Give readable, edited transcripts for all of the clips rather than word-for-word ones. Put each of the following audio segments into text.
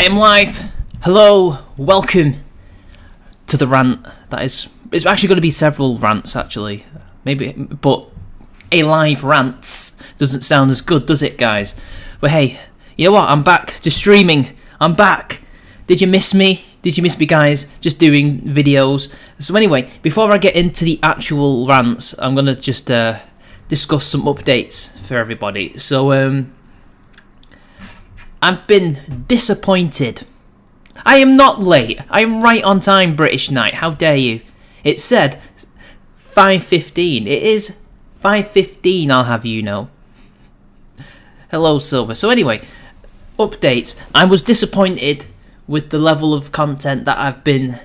I am live. Hello, welcome to the rant. It's actually going to be several rants, actually. Maybe, but a live rant doesn't sound as good, does it, guys? But hey, you know what? I'm back to streaming. I'm back. Did you miss me? Did you miss me, guys? Just doing videos. So anyway, before I get into the actual rants, I'm going to just discuss some updates for everybody. So, I've been disappointed. I am not late. I am right on time, British Night. How dare you? It said 5:15. It is 5:15, I'll have you know. Hello, Silver. So anyway, updates. I was disappointed with the level of content that I've been...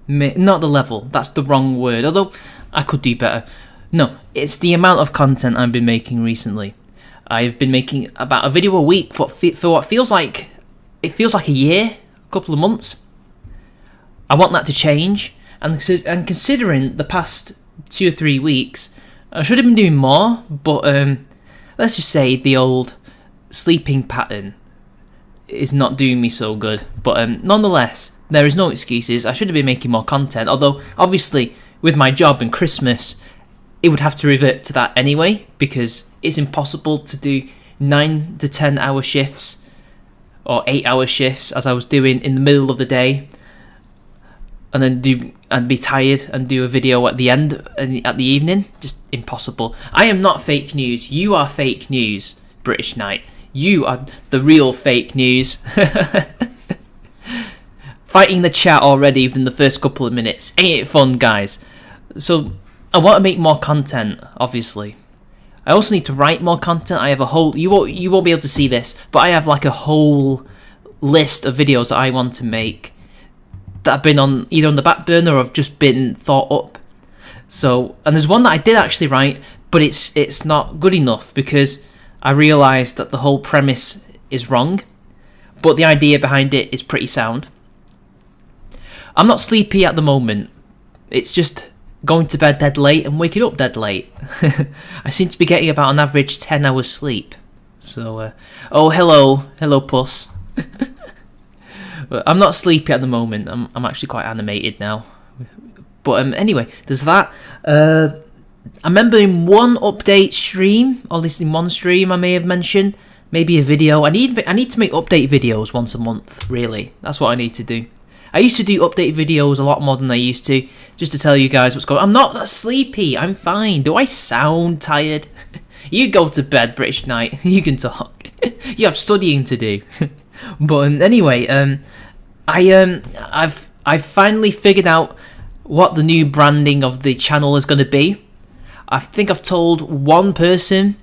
Not the level, that's the wrong word. Although, I could do better. No, it's the amount of content I've been making recently. I've been making about a video a week for what feels like... It feels like a year, a couple of months. I want that to change. And considering the past 2 or 3 weeks, I should have been doing more. But let's just say the old sleeping pattern is not doing me so good. But nonetheless, there is no excuses. I should have been making more content. Although, obviously, with my job and Christmas, it would have to revert to that anyway, because it's impossible to do 9 to 10 hour shifts or 8 hour shifts as I was doing in the middle of the day, and then be tired and do a video at the end at the evening. Just impossible. I am not fake news. You are fake news, British Knight. You are the real fake news. Fighting the chat already within the first couple of minutes. Ain't it fun, guys? So I want to make more content, obviously. I also need to write more content. I have a whole... You won't be able to see this, but I have like a whole list of videos that I want to make that have been either on the back burner or have just been thought up. So, and there's one that I did actually write, but it's not good enough because I realised that the whole premise is wrong, but the idea behind it is pretty sound. I'm not sleepy at the moment. It's just going to bed dead late and waking up dead late. I seem to be getting about an average 10 hours sleep. So, oh, hello, puss. I'm not sleepy at the moment. I'm actually quite animated now. But anyway, there's that. I remember in one update stream, or at least in one stream I may have mentioned, maybe a video. I need to make update videos once a month, really. That's what I need to do. I used to do update videos a lot more than I used to, just to tell you guys what's going on. I'm not sleepy, I'm fine. Do I sound tired? You go to bed, British Knight. You can talk. You have studying to do. But anyway, I've finally figured out what the new branding of the channel is going to be. I think I've told one person.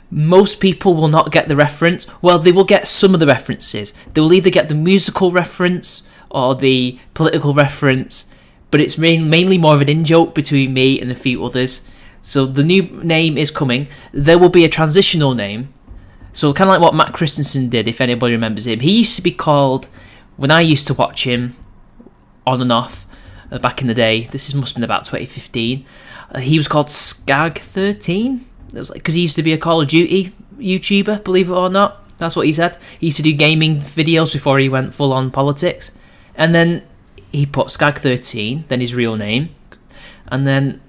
Most people will not get the reference. Well, they will get some of the references. They will either get the musical reference or the political reference, but it's mainly more of an in-joke between me and a few others. So the new name is coming. There will be a transitional name. So kind of like what Matt Christensen did, if anybody remembers him. He used to be called, when I used to watch him on and off back in the day, this must have been about 2015, he was called Skag13. It was like, because he used to be a Call of Duty YouTuber, believe it or not. That's what he said. He used to do gaming videos before he went full on politics. And then he put Skag13, then his real name. And then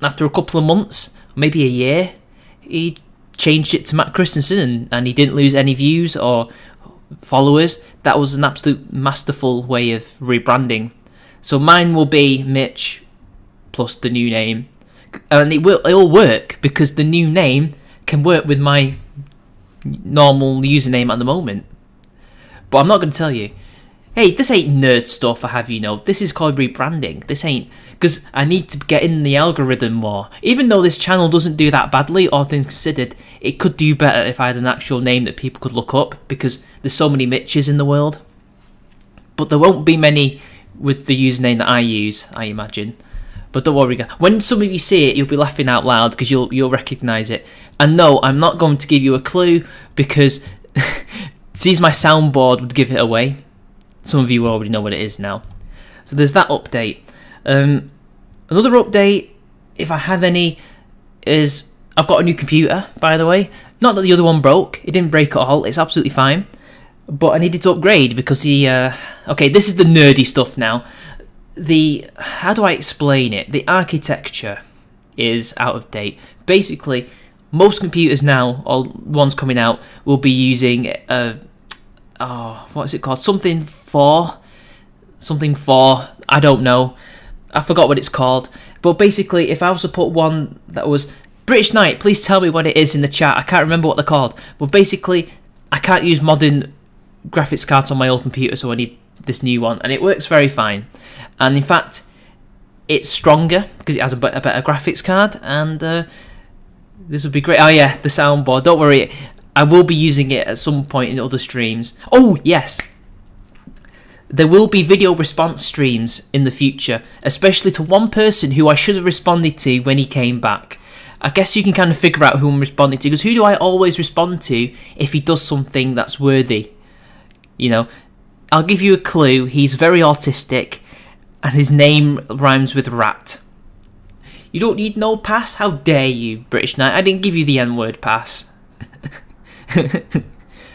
after a couple of months, maybe a year, he changed it to Matt Christensen, and he didn't lose any views or followers. That was an absolute masterful way of rebranding. So mine will be Mitch plus the new name. And it'll work because the new name can work with my normal username at the moment. But I'm not going to tell you, hey, this ain't nerd stuff, I have you know. This is called rebranding. This ain't... Because I need to get in the algorithm more. Even though this channel doesn't do that badly, all things considered, it could do better if I had an actual name that people could look up, because there's so many Mitches in the world. But there won't be many with the username that I use, I imagine. But don't worry, guys. When some of you see it, you'll be laughing out loud because you'll recognise it. And no, I'm not going to give you a clue because since my soundboard would give it away. Some of you already know what it is now. So there's that update. Another update, if I have any, is I've got a new computer, by the way. Not that the other one broke. It didn't break at all. It's absolutely fine. but I needed to upgrade because he. Okay, this is the nerdy stuff now. How do I explain it? The architecture is out of date. Basically, most computers now, or ones coming out, will be using what is it called? Something for. I don't know. I forgot what it's called. But basically, if I was to put one that was British Knight, please tell me what it is in the chat. I can't remember what they're called. But basically, I can't use modern graphics cards on my old computer, so I need this new one, and it works very fine. And in fact, it's stronger because it has a better graphics card, and this would be great. Oh yeah, the soundboard. Don't worry, I will be using it at some point in other streams. Oh yes, there will be video response streams in the future, especially to one person who I should have responded to when he came back. I guess you can kind of figure out who I'm responding to, because who do I always respond to if he does something that's worthy? You know, I'll give you a clue. He's very autistic, and his name rhymes with rat. You don't need no pass? How dare you, British Knight? I didn't give you the N-word pass.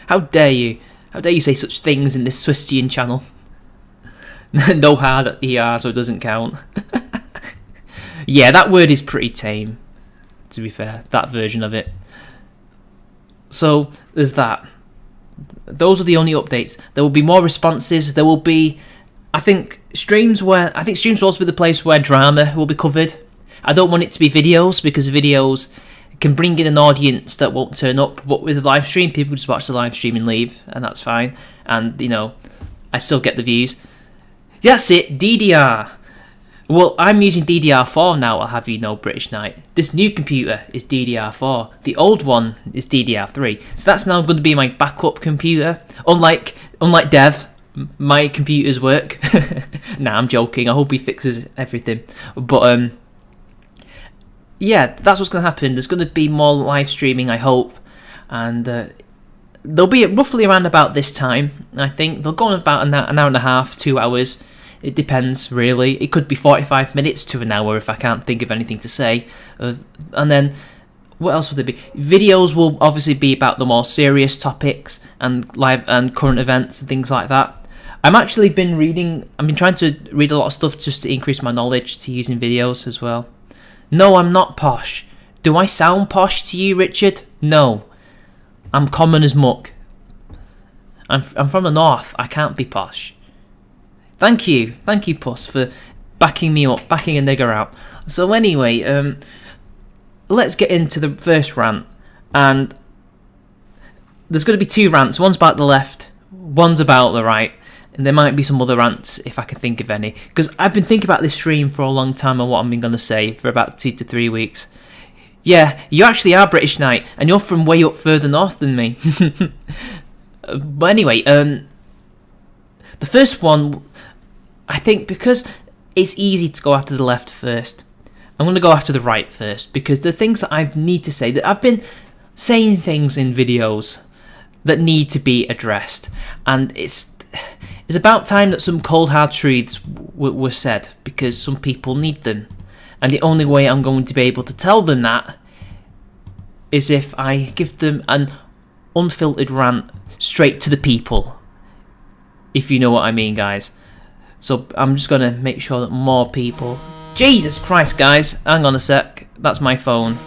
How dare you? How dare you say such things in this Swistian channel? No hard ER, so it doesn't count. Yeah, that word is pretty tame, to be fair, that version of it. So, there's that. Those are the only updates. There will be more responses. There will be, I think streams will also be the place where drama will be covered. I don't want it to be videos, because videos can bring in an audience that won't turn up. But with a live stream, people just watch the live stream and leave, and that's fine. And, you know, I still get the views. That's it, DDR. Well, I'm using DDR4 now, I'll have you know, British Knight. This new computer is DDR4. The old one is DDR3. So that's now going to be my backup computer. Unlike Dev, my computers work. Nah, I'm joking. I hope he fixes everything. But, yeah, that's what's going to happen. There's going to be more live streaming, I hope. And they'll be roughly around about this time, I think. They'll go on about an hour and a half, 2 hours. It depends, really. It could be 45 minutes to an hour if I can't think of anything to say. And then, what else would there be? Videos will obviously be about the more serious topics and live and current events and things like that. I've been trying to read a lot of stuff just to increase my knowledge to using videos as well. No, I'm not posh. Do I sound posh to you, Richard? No. I'm common as muck. I'm from the north. I can't be posh. Thank you, Puss, for backing me up, backing a nigger out. So anyway, let's get into the first rant. And there's going to be 2 rants. One's about the left, one's about the right. And there might be some other rants if I can think of any. Because I've been thinking about this stream for a long time and what I'm going to say for about 2 to 3 weeks. Yeah, you actually are British Knight, and you're from way up further north than me. But anyway, the first one, I think because it's easy to go after the left first, I'm going to go after the right first, because the things that I need to say, that I've been saying things in videos that need to be addressed, and it's about time that some cold hard truths were said, because some people need them, and the only way I'm going to be able to tell them that is if I give them an unfiltered rant straight to the people, if you know what I mean, guys. So I'm just going to make sure that more people... Jesus Christ, guys, hang on a sec, that's my phone.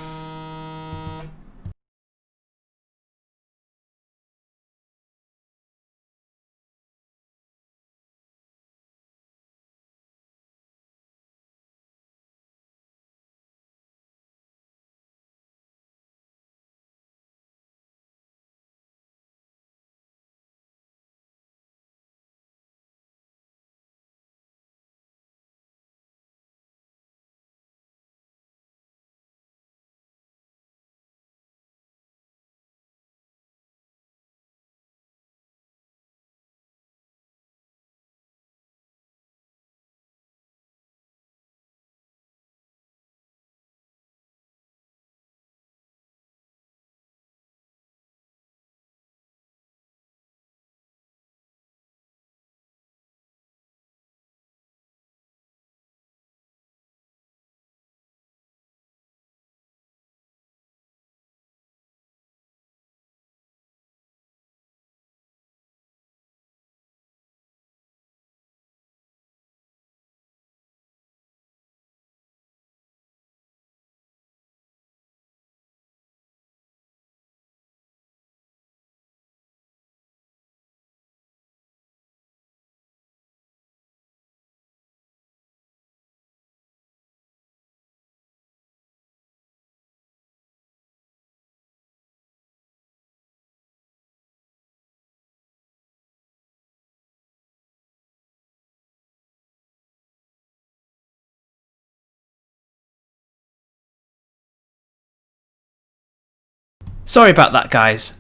Sorry about that, guys.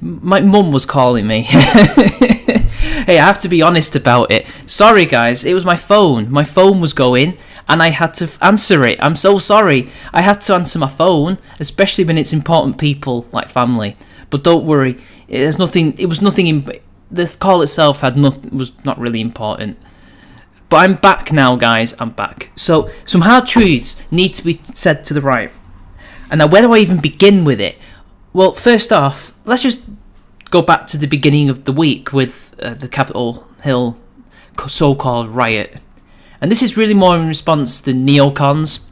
My mum was calling me. Hey, I have to be honest about it. Sorry, guys. It was my phone. My phone was going, and I had to answer it. I'm so sorry. I had to answer my phone, especially when it's important people like family. But don't worry. It was nothing. The call itself was not really important. But I'm back now, guys. I'm back. So some hard truths need to be said to the right. And now, where do I even begin with it? Well, first off, let's just go back to the beginning of the week with the Capitol Hill so-called riot. And this is really more in response to neocons,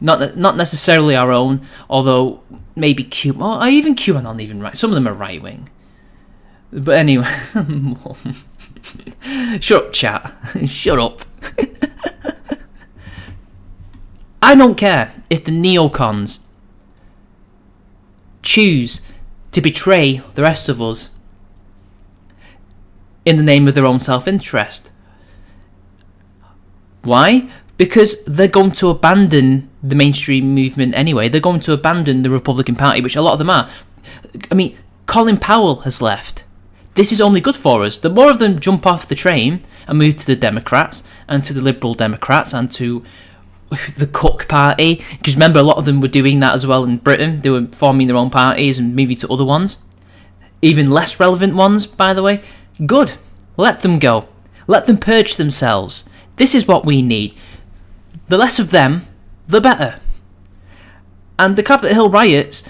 not necessarily our own, although maybe even QAnon even right. Some of them are right-wing. But anyway, shut up, chat. Shut up. I don't care if the neocons choose to betray the rest of us in the name of their own self-interest. Why? Because they're going to abandon the mainstream movement anyway. They're going to abandon the Republican Party, which a lot of them are. I mean, Colin Powell has left. This is only good for us. The more of them jump off the train and move to the Democrats and to the Liberal Democrats and to the Cook Party, because remember a lot of them were doing that as well in Britain. They were forming their own parties and moving to other ones, even less relevant ones, by the way. Good. Let them go. Let them purge themselves. This is what we need. The less of them, the better. And the Capitol Hill riots,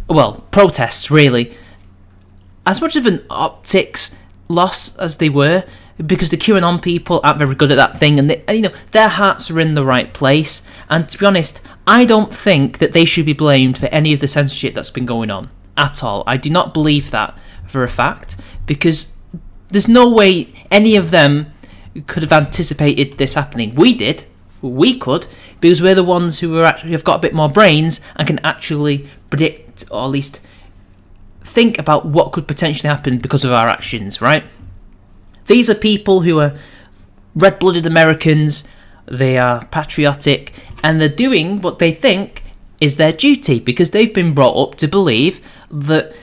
well, protests really, as much of an optics loss as they were, because the QAnon people aren't very good at that thing, and their hearts are in the right place. And to be honest, I don't think that they should be blamed for any of the censorship that's been going on at all. I do not believe that for a fact, because there's no way any of them could have anticipated this happening. We did. We could, because we're the ones who have got a bit more brains and can actually predict, or at least think about what could potentially happen because of our actions, right? These are people who are red-blooded Americans, they are patriotic, and they're doing what they think is their duty, because they've been brought up to believe that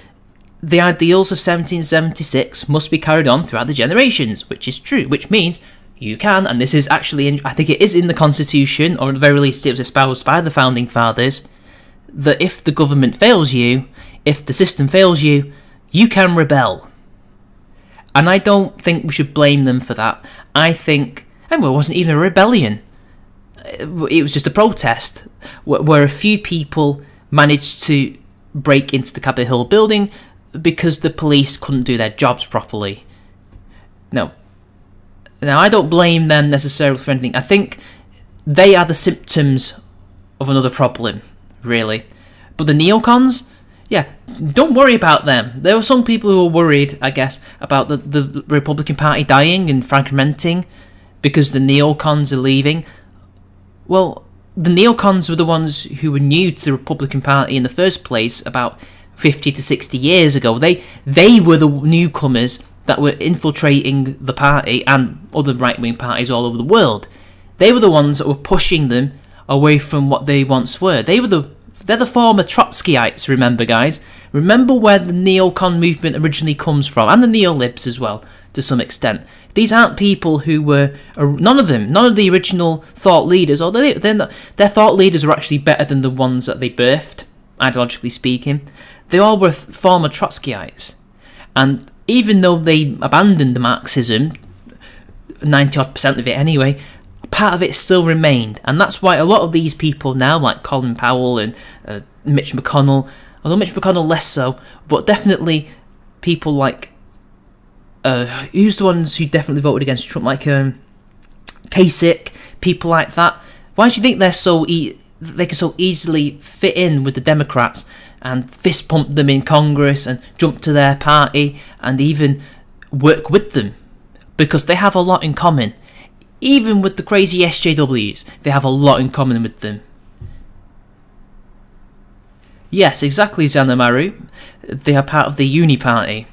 the ideals of 1776 must be carried on throughout the generations, which is true, which means you can, and this is actually, I think it is in the Constitution, or at the very least it was espoused by the Founding Fathers, that if the government fails you, if the system fails you, you can rebel. And I don't think we should blame them for that. I think, and it wasn't even a rebellion. It was just a protest where a few people managed to break into the Capitol Hill building because the police couldn't do their jobs properly. Now, I don't blame them necessarily for anything. I think they are the symptoms of another problem, really. But the neocons, yeah, don't worry about them. There were some people who were worried, I guess, about the Republican Party dying and fragmenting because the neocons are leaving. Well, the neocons were the ones who were new to the Republican Party in the first place about 50 to 60 years ago. They were the newcomers that were infiltrating the party and other right-wing parties all over the world. They were the ones that were pushing them away from what they once were. They're the former Trotskyites, remember, guys? Remember where the neocon movement originally comes from, and the neolibs as well, to some extent. These aren't people who were... None of the original thought leaders, although their thought leaders were actually better than the ones that they birthed, ideologically speaking. They all were former Trotskyites. And even though they abandoned the Marxism, 90-odd% of it anyway, part of it still remained. And that's why a lot of these people now, like Colin Powell and Mitch McConnell, although Mitch McConnell less so, but definitely people like... who's the ones who definitely voted against Trump, like Kasich, people like that. Why do you think they can so easily fit in with the Democrats and fist pump them in Congress and jump to their party and even work with them? Because they have a lot in common. Even with the crazy SJWs, they have a lot in common with them. Yes, exactly, Zanamaru. They are part of the Uni Party.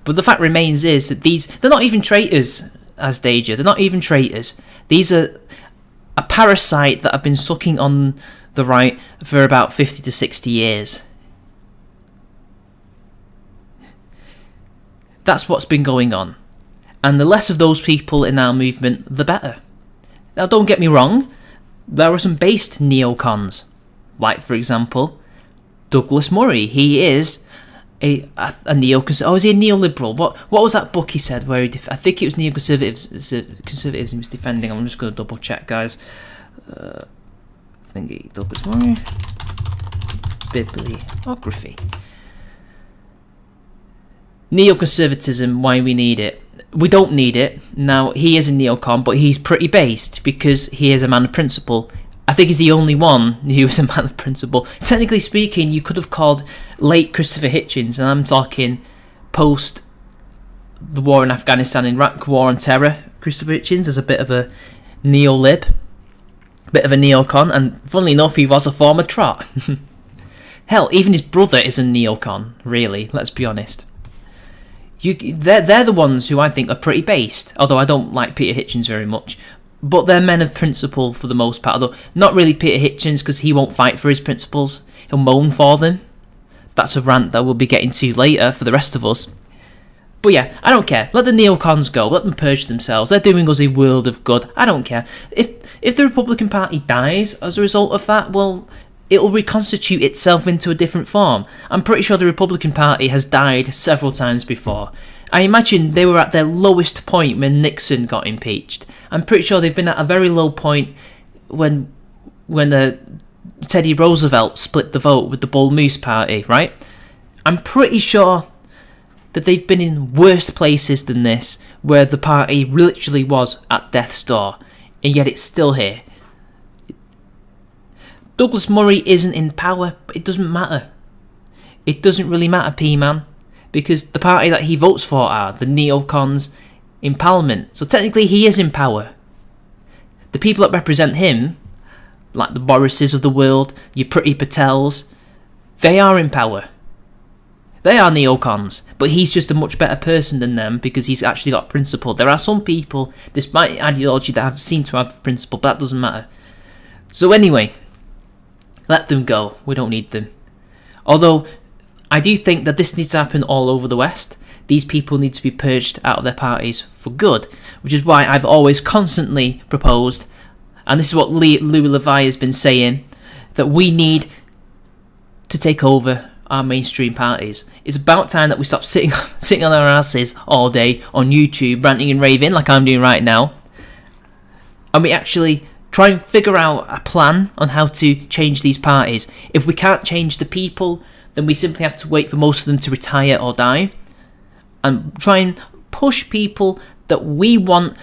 But the fact remains is that they're not even traitors, as Danger. They're not even traitors. These are a parasite that have been sucking on the right for about 50 to 60 years. That's what's been going on. And the less of those people in our movement, the better. Now, don't get me wrong, there are some based neocons. Like, for example, Douglas Murray. He is a neoconservative. Oh, is he a neoliberal? What was that book he said where I think it was conservatives he was defending. I'm just going to double check, guys. I think Douglas Murray. Bibliography. Neoconservatism, why we need it. We don't need it. Now, he is a neocon, but he's pretty based because he is a man of principle. I think he's the only one who is a man of principle. Technically speaking, you could have called late Christopher Hitchens, and I'm talking post the war in Afghanistan, Iraq, war on terror, Christopher Hitchens, as a bit of a neo-lib, a bit of a neocon, and funnily enough, he was a former trot. Hell, even his brother is a neocon, really, let's be honest. They're the ones who I think are pretty based, although I don't like Peter Hitchens very much, but they're men of principle for the most part, although not really Peter Hitchens because he won't fight for his principles, he'll moan for them. That's a rant that we'll be getting to later for the rest of us. But yeah, I don't care, let the neocons go, let them purge themselves, they're doing us a world of good, I don't care. If the Republican Party dies as a result of that, well, it'll reconstitute itself into a different form. I'm pretty sure the Republican Party has died several times before. I imagine they were at their lowest point when Nixon got impeached. I'm pretty sure they've been at a very low point when Teddy Roosevelt split the vote with the Bull Moose Party, right? I'm pretty sure that they've been in worse places than this, where the party literally was at death's door, and yet it's still here. Douglas Murray isn't in power, but it doesn't matter. It doesn't really matter, P-Man, because the party that he votes for are the neocons in Parliament. So technically he is in power. The people that represent him, like the Borises of the world, your Priti Patels, they are in power. They are neocons, but he's just a much better person than them because he's actually got principle. There are some people, despite ideology, that seem to have principle, but that doesn't matter. So anyway, let them go. We don't need them. Although, I do think that this needs to happen all over the West. These people need to be purged out of their parties for good, which is why I've always constantly proposed, and this is what Louis Levi has been saying, that we need to take over our mainstream parties. It's about time that we stop sitting on our asses all day on YouTube, ranting and raving like I'm doing right now, and we actually try and figure out a plan on how to change these parties. If we can't change the people, then we simply have to wait for most of them to retire or die, and try and push people that we want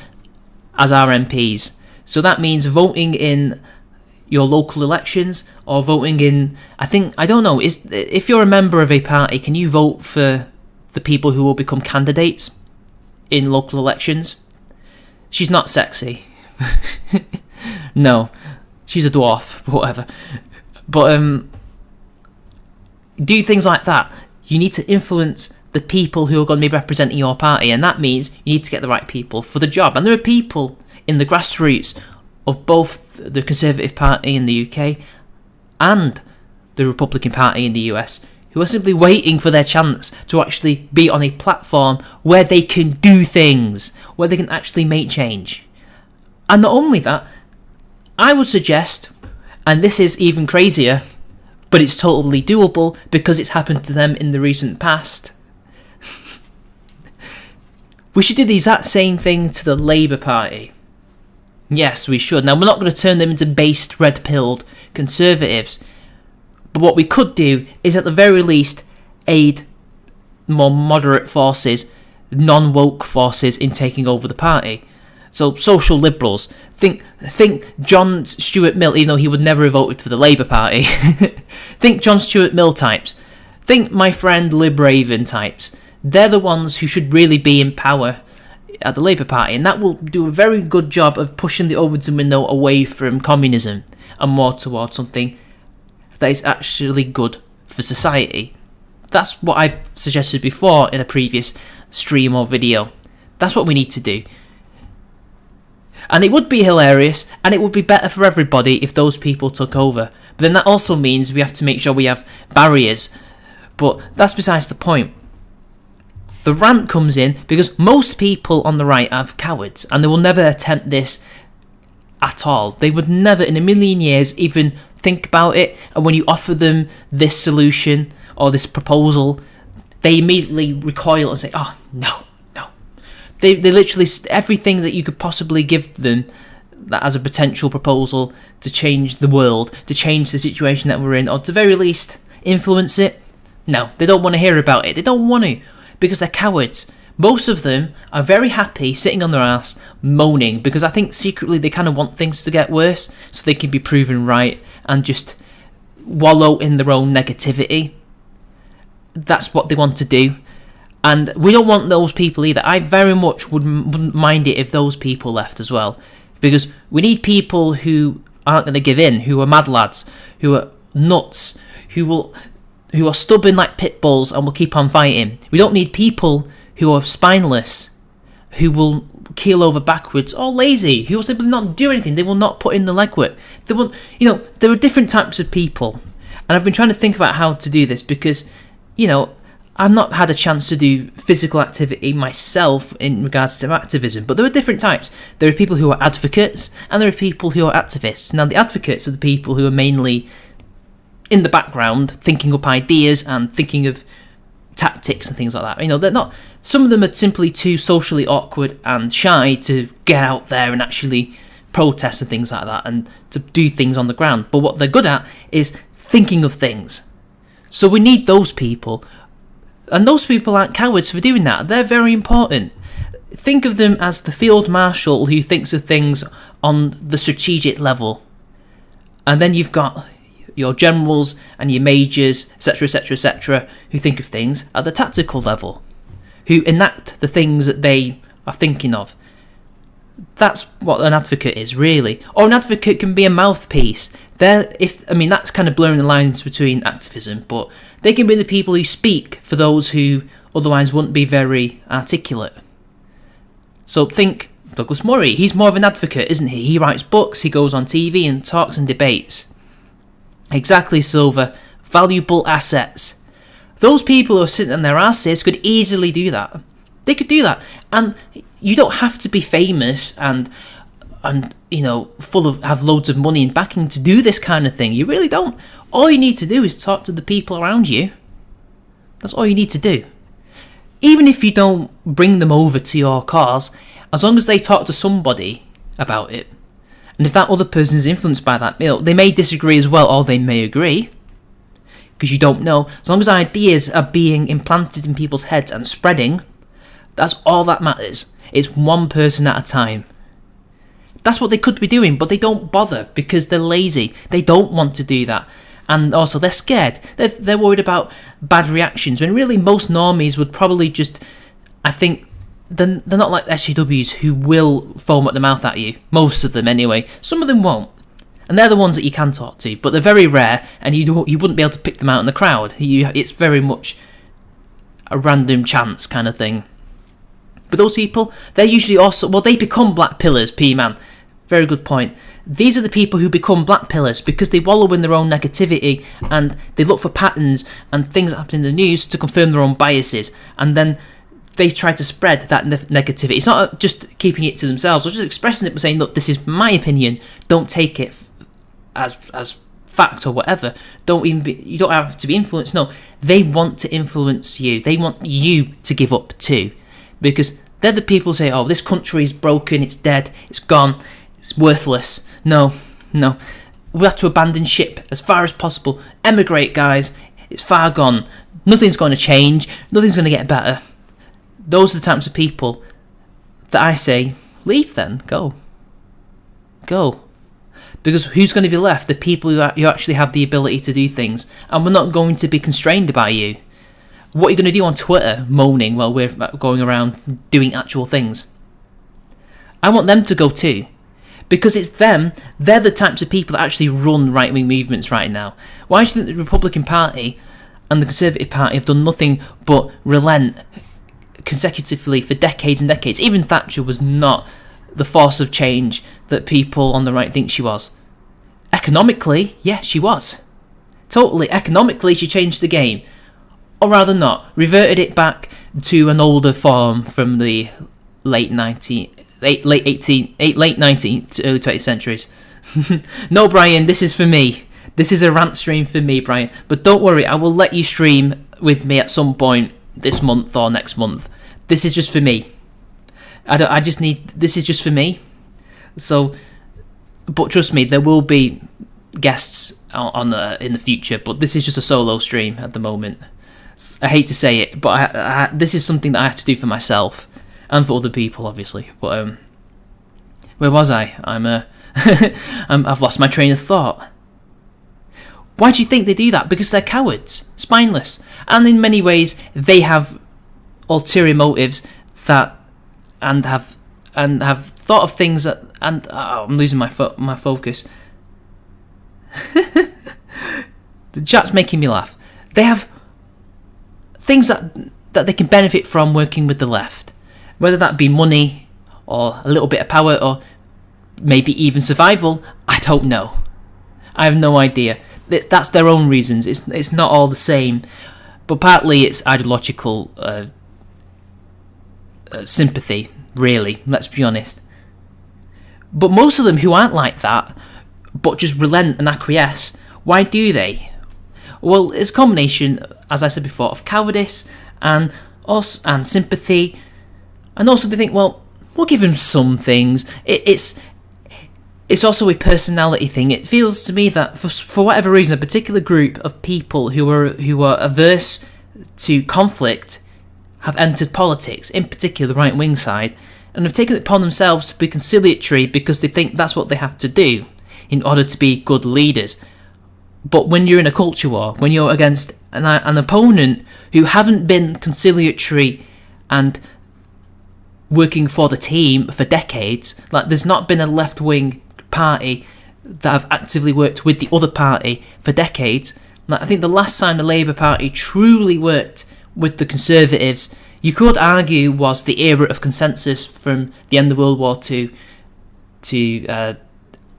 as our MPs. So that means voting in your local elections, or voting in, I don't know, if you're a member of a party, can you vote for the people who will become candidates in local elections? She's not sexy. No, she's a dwarf, whatever. But do things like that. You need to influence the people who are going to be representing your party, and that means you need to get the right people for the job. And there are people in the grassroots of both the Conservative Party in the UK and the Republican Party in the US who are simply waiting for their chance to actually be on a platform where they can do things, where they can actually make change. And not only that, I would suggest, and this is even crazier, but it's totally doable because it's happened to them in the recent past, we should do the exact same thing to the Labour Party. Yes, we should. Now, we're not going to turn them into based, red-pilled conservatives, but what we could do is at the very least aid more moderate forces, non-woke forces in taking over the party. So, social liberals. Think John Stuart Mill, even though he would never have voted for the Labour Party. Think John Stuart Mill types. Think my friend Lib Raven types. They're the ones who should really be in power at the Labour Party, and that will do a very good job of pushing the Overton window away from communism and more towards something that is actually good for society. That's what I suggested before in a previous stream or video. That's what we need to do. And it would be hilarious, and it would be better for everybody if those people took over. But then that also means we have to make sure we have barriers. But that's besides the point. The rant comes in because most people on the right are cowards, and they will never attempt this at all. They would never in a million years even think about it, and when you offer them this solution or this proposal, they immediately recoil and say, oh, no. They literally, everything that you could possibly give them that as a potential proposal to change the world, to change the situation that we're in, or to very least influence it, no, they don't want to hear about it. They don't want to, because they're cowards. Most of them are very happy sitting on their ass moaning, because I think secretly they kind of want things to get worse so they can be proven right and just wallow in their own negativity. That's what they want to do. And we don't want those people either. I very much wouldn't mind it if those people left as well. Because we need people who aren't going to give in, who are mad lads, who are nuts, who are stubborn like pit bulls and will keep on fighting. We don't need people who are spineless, who will keel over backwards, or lazy, who will simply not do anything. They will not put in the legwork. They will, there are different types of people. And I've been trying to think about how to do this because, I've not had a chance to do physical activity myself in regards to activism, but there are different types. There are people who are advocates, and there are people who are activists. Now, the advocates are the people who are mainly in the background, thinking up ideas and thinking of tactics and things like that. They're not. Some of them are simply too socially awkward and shy to get out there and actually protest and things like that, and to do things on the ground. But what they're good at is thinking of things. So we need those people. And those people aren't cowards for doing that. They're very important. Think of them as the field marshal who thinks of things on the strategic level. And then you've got your generals and your majors, etc., etc., etc., who think of things at the tactical level, who enact the things that they are thinking of. That's what an advocate is, really. Or an advocate can be a mouthpiece. That's kind of blurring the lines between activism, but they can be the people who speak for those who otherwise wouldn't be very articulate. So think Douglas Murray. He's more of an advocate, isn't he? He writes books, he goes on TV and talks and debates. Exactly, Silver. Valuable assets. Those people who are sitting on their asses could easily do that. They could do that. And you don't have to be famous and have loads of money and backing to do this kind of thing. You really don't. All you need to do is talk to the people around you. That's all you need to do. Even if you don't bring them over to your cause, as long as they talk to somebody about it, and if that other person is influenced by that, they may disagree as well, or they may agree, because you don't know. As long as ideas are being implanted in people's heads and spreading, that's all that matters. It's one person at a time. That's what they could be doing, but they don't bother because they're lazy. They don't want to do that. And also, they're scared. They're worried about bad reactions, when really most normies would probably just, I think, they're not like SJWs who will foam at the mouth at you. Most of them, anyway. Some of them won't. And they're the ones that you can talk to, but they're very rare, and you wouldn't be able to pick them out in the crowd. It's very much a random chance kind of thing. But those people, they're usually also, they become black pillars, P-Man. Very good point. These are the people who become black pillars because they wallow in their own negativity and they look for patterns and things that happen in the news to confirm their own biases, and then they try to spread that negativity. It's not just keeping it to themselves or just expressing it by saying, look, this is my opinion, don't take it as fact or whatever. You don't have to be influenced. No, they want to influence you. They want you to give up too, because they're the people who say, oh, this country is broken, it's dead, it's gone, it's worthless. No. We have to abandon ship as far as possible. Emigrate, guys. It's far gone. Nothing's going to change. Nothing's going to get better. Those are the types of people that I say, leave then. Go. Because who's going to be left? The people who actually have the ability to do things. And we're not going to be constrained by you. What are you going to do on Twitter, moaning while we're going around doing actual things? I want them to go too. Because it's them, they're the types of people that actually run right-wing movements right now. Why do you think the Republican Party and the Conservative Party have done nothing but relent consecutively for decades and decades? Even Thatcher was not the force of change that people on the right think she was. economically, yeah, she was. Totally, economically, she changed the game. Or rather not, reverted it back to an older form from the late 19th to early 20th centuries. No, Brian, this is for me. This is a rant stream for me, Brian. But don't worry, I will let you stream with me at some point this month or next month. This is just for me. This is just for me. So, but trust me, there will be guests on in the future, but this is just a solo stream at the moment. I hate to say it, but this is something that I have to do for myself and for other people, obviously. But where was I? I've lost my train of thought. Why do you think they do that? Because they're cowards, spineless, and in many ways they have ulterior motives and have thought of things that, and I'm losing my focus. The chat's making me laugh. They have things that they can benefit from working with the left, whether that be money or a little bit of power or maybe even survival. I don't know. I have no idea. That's their own reasons. It's not all the same, but partly it's ideological sympathy, really, let's be honest. But most of them who aren't like that, but just relent and acquiesce, why do they? Well, it's a combination, as I said before, of cowardice and sympathy, and also they think, well, we'll give him some things. It's also a personality thing. It feels to me that for whatever reason, a particular group of people who are averse to conflict have entered politics, in particular the right-wing side, and have taken it upon themselves to be conciliatory because they think that's what they have to do in order to be good leaders. But when you're in a culture war, when you're against an opponent who haven't been conciliatory and working for the team for decades, like there's not been a left-wing party that have actively worked with the other party for decades. Like, I think the last time the Labour Party truly worked with the Conservatives, you could argue, was the era of consensus from the end of World War II to the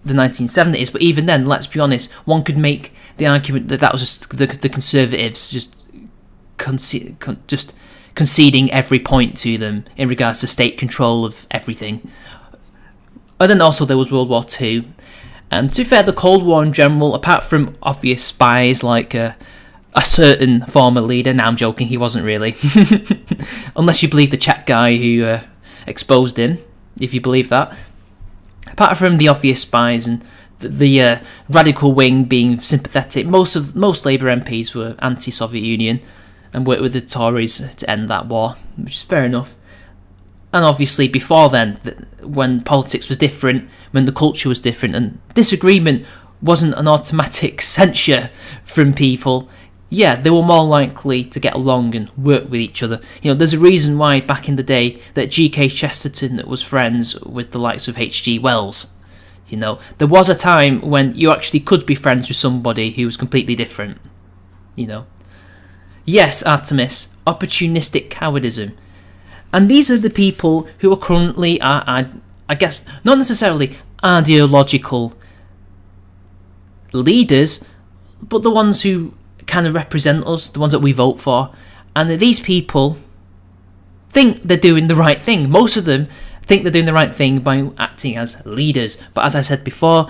1970s. But even then, let's be honest, one could make the argument that was just the Conservatives just conceding every point to them in regards to state control of everything. And then also there was World War II. And to be fair, the Cold War in general, apart from obvious spies like a certain former leader, now I'm joking, he wasn't really. Unless you believe the Czech guy who exposed him, if you believe that. Apart from the obvious spies and the radical wing being sympathetic, most Labour MPs were anti-Soviet Union and worked with the Tories to end that war, which is fair enough. And obviously before then, when politics was different, when the culture was different, and disagreement wasn't an automatic censure from people, yeah, they were more likely to get along and work with each other. You know, there's a reason why back in the day that G.K. Chesterton was friends with the likes of H.G. Wells. You know, there was a time when you actually could be friends with somebody who was completely different. You know. Yes, Artemis, opportunistic cowardism. And these are the people who are currently, I guess, not necessarily ideological leaders, but the ones who kind of represent us, the ones that we vote for. And these people think they're doing the right thing. Most of them think they're doing the right thing by acting as leaders. But as I said before,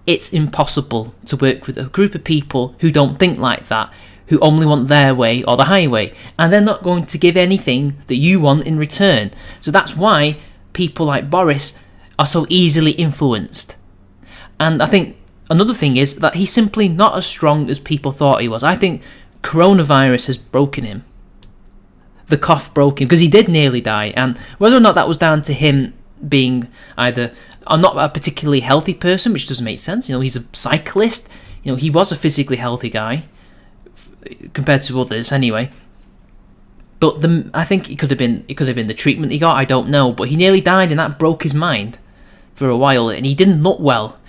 it's impossible to work with a group of people who don't think like that, who only want their way or the highway, and they're not going to give anything that you want in return. So that's why people like Boris are so easily influenced. And I think another thing is that he's simply not as strong as people thought he was. I think coronavirus has broken him. The cough broke him, because he did nearly die, and whether or not that was down to him being either not a particularly healthy person, which doesn't make sense. You know, he's a cyclist. You know, he was a physically healthy guy compared to others anyway. But I think it could have been the treatment he got, I don't know, but he nearly died and that broke his mind for a while, and he didn't look well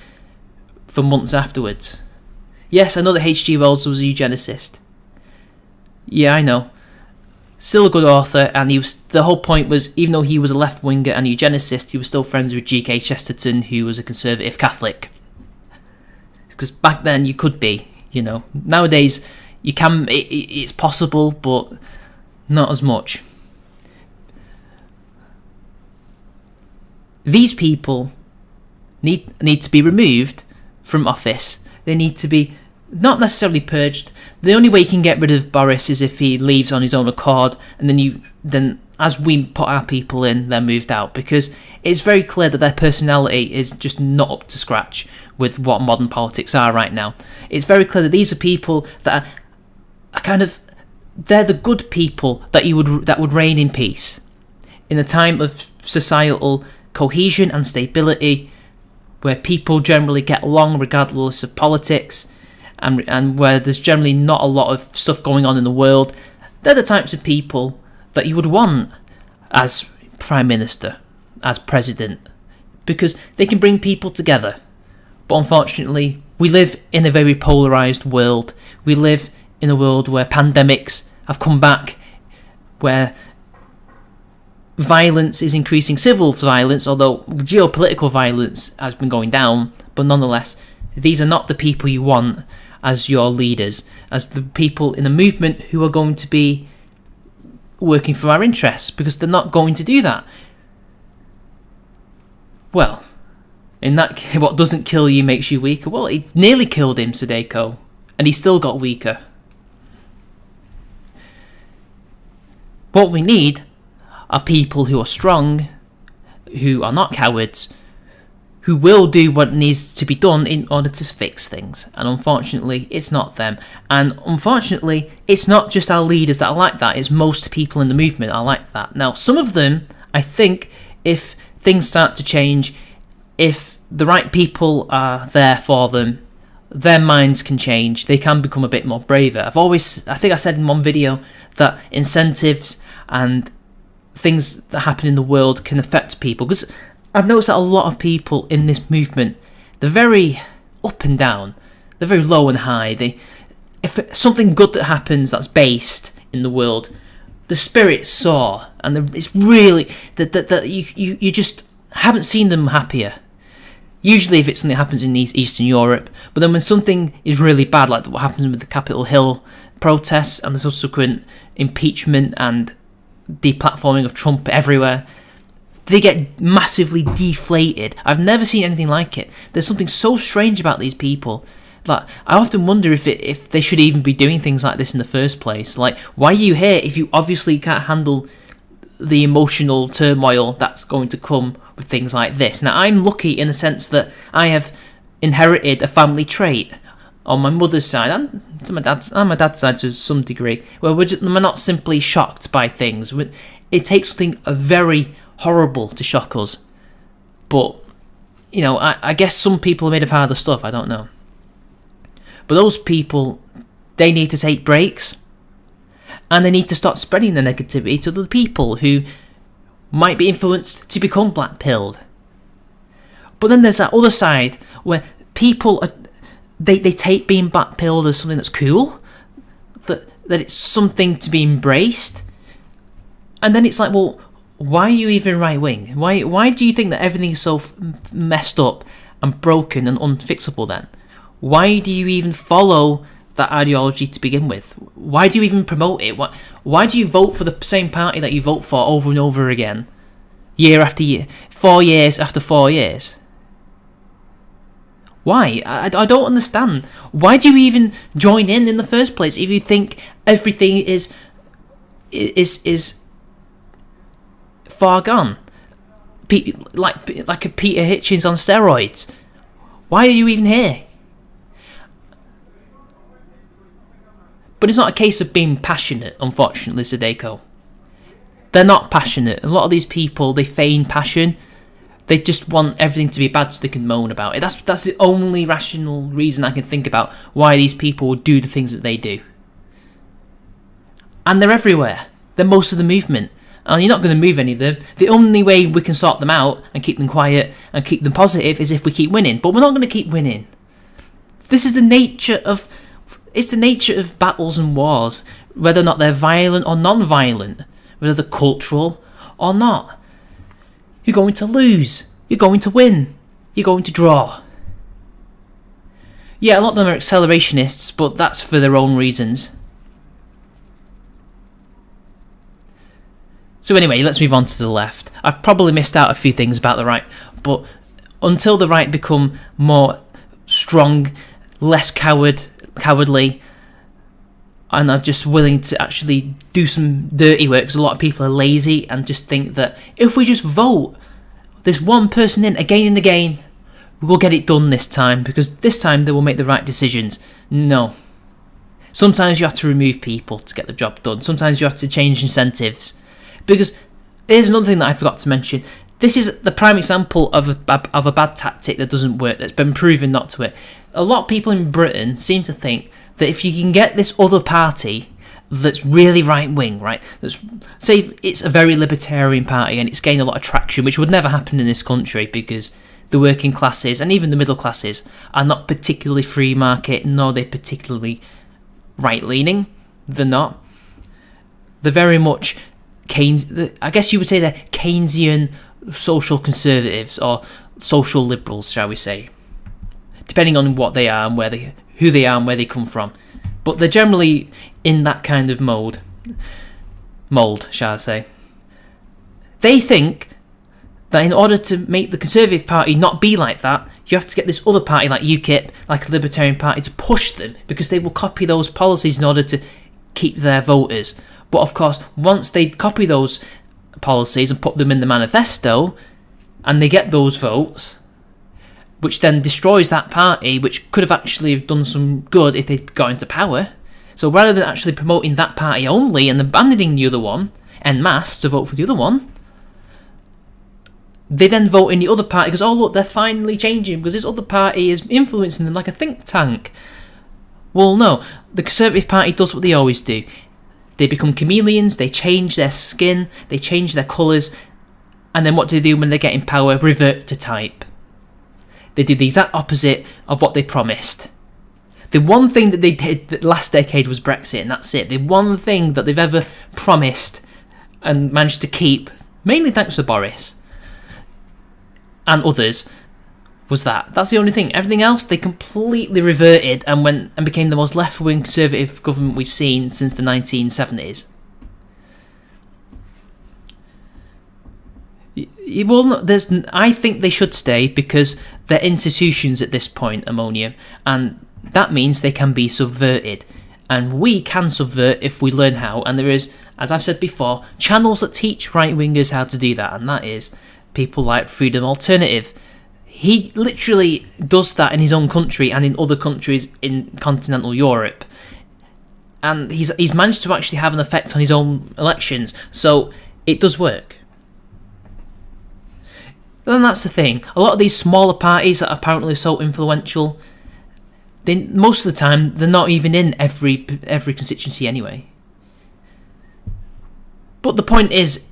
for months afterwards. Yes, I know that H.G. Wells was a eugenicist. Yeah, I know. Still a good author, and the whole point was, even though he was a left-winger and eugenicist, he was still friends with G.K. Chesterton, who was a conservative Catholic. Because back then you could be, Nowadays you can. It's possible, but not as much. These people need to be removed from office. They need to be not necessarily purged. The only way you can get rid of Boris is if he leaves on his own accord, and then as we put our people in, they're moved out, because it's very clear that their personality is just not up to scratch with what modern politics are right now. It's very clear that these are people that are kind of, they're the good people that would reign in peace in a time of societal cohesion and stability, where people generally get along regardless of politics, and where there's generally not a lot of stuff going on in the world. They're the types of people that you would want as Prime Minister, as President, because they can bring people together. But unfortunately, we live in a very polarised world. We live in a world where pandemics have come back, where violence is increasing, civil violence, although geopolitical violence has been going down, but nonetheless, these are not the people you want as your leaders, as the people in a movement who are going to be working for our interests, because they're not going to do that. Well, in that, what doesn't kill you makes you weaker. Well, it nearly killed him, Sadeko, and he still got weaker. What we need are people who are strong, who are not cowards, who will do what needs to be done in order to fix things. And unfortunately, it's not them. And unfortunately, it's not just our leaders that are like that, it's most people in the movement are like that. Now, some of them, I think, if things start to change, if the right people are there for them, their minds can change. They can become a bit more braver. I think I said in one video that incentives and things that happen in the world can affect people, because I've noticed that a lot of people in this movement, they're very up and down, they're very low and high. If something good that happens that's based in the world, the spirits soar, and it's really that you just haven't seen them happier. Usually if it's something that happens in Eastern Europe, but then when something is really bad, like what happens with the Capitol Hill protests and the subsequent impeachment and deplatforming of Trump everywhere, they get massively deflated. I've never seen anything like it. There's something so strange about these people. Like, I often wonder if they should even be doing things like this in the first place. Like, why are you here if you obviously can't handle the emotional turmoil that's going to come with things like this? Now, I'm lucky in the sense that I have inherited a family trait on my mother's side and my dad's side to some degree, where we're not simply shocked by things. It takes something very horrible to shock us. But, I guess some people are made of harder stuff, I don't know. But those people, they need to take breaks, and they need to start spreading the negativity to the people who might be influenced to become black-pilled. But then there's that other side where people are, they take being black-pilled as something that's cool, that it's something to be embraced. And then it's like, well, why are you even right-wing? Why do you think that everything's so messed up and broken and unfixable then? Why do you even follow that ideology to begin with? Why do you even promote it? Why do you vote for the same party that you vote for over and over again, year after year, 4 years after 4 years? Why? I don't understand. Why do you even join in the first place if you think everything is far gone? Like a Peter Hitchens on steroids. Why are you even here? But it's not a case of being passionate, unfortunately, Sadeko. They're not passionate. A lot of these people, they feign passion. They just want everything to be bad so they can moan about it. That's the only rational reason I can think about why these people would do the things that they do. And they're everywhere. They're most of the movement. And you're not going to move any of them. The only way we can sort them out and keep them quiet and keep them positive is if we keep winning. But we're not going to keep winning. This is the nature of... It's the nature of battles and wars, whether or not they're violent or non-violent, whether they're cultural or not. You're going to lose. You're going to win. You're going to draw. Yeah, a lot of them are accelerationists, but that's for their own reasons. So anyway, let's move on to the left. I've probably missed out a few things about the right, but until the right become more strong, less cowardly, and are just willing to actually do some dirty work, because a lot of people are lazy and just think that if we just vote this one person in again and again, we'll get it done this time, because this time they will make the right decisions. No. Sometimes you have to remove people to get the job done. Sometimes you have to change incentives. Because here's another thing that I forgot to mention. This is the prime example of a bad tactic that doesn't work, that's been proven not to work. A lot of people in Britain seem to think that if you can get this other party that's really right-wing, right? Say it's a very libertarian party and it's gained a lot of traction, which would never happen in this country because the working classes and even the middle classes are not particularly free market, nor they're particularly right-leaning. They're not. They're very much I guess you would say they're Keynesian social conservatives or social liberals, shall we say, depending on what they are and who they are and where they come from. But they're generally in that kind of mould, shall I say. They think that in order to make the Conservative Party not be like that, you have to get this other party like UKIP, like a Libertarian Party, to push them, because they will copy those policies in order to keep their voters. But of course, once they copy those policies and put them in the manifesto, and they get those votes, which then destroys that party, which could have actually done some good if they got into power. So rather than actually promoting that party only and abandoning the other one en masse to vote for the other one, they then vote in the other party because, oh look, they're finally changing because this other party is influencing them like a think tank. Well, no, the Conservative Party does what they always do. They become chameleons, they change their skin, they change their colours, and then what do they do when they get in power? Revert to type. They do the exact opposite of what they promised. The one thing that they did last decade was Brexit, and that's it. The one thing that they've ever promised and managed to keep, mainly thanks to Boris and others, was that. That's the only thing. Everything else, they completely reverted and went and became the most left-wing conservative government we've seen since the 1970s. Well, I think they should stay because they're institutions at this point, ammonia, and that means they can be subverted. And we can subvert if we learn how, and there is, as I've said before, channels that teach right-wingers how to do that, and that is people like Freedom Alternative. He literally does that in his own country and in other countries in continental Europe. And he's managed to actually have an effect on his own elections, so it does work. And that's the thing. A lot of these smaller parties that are apparently so influential, most of the time they're not even in every constituency anyway. But the point is,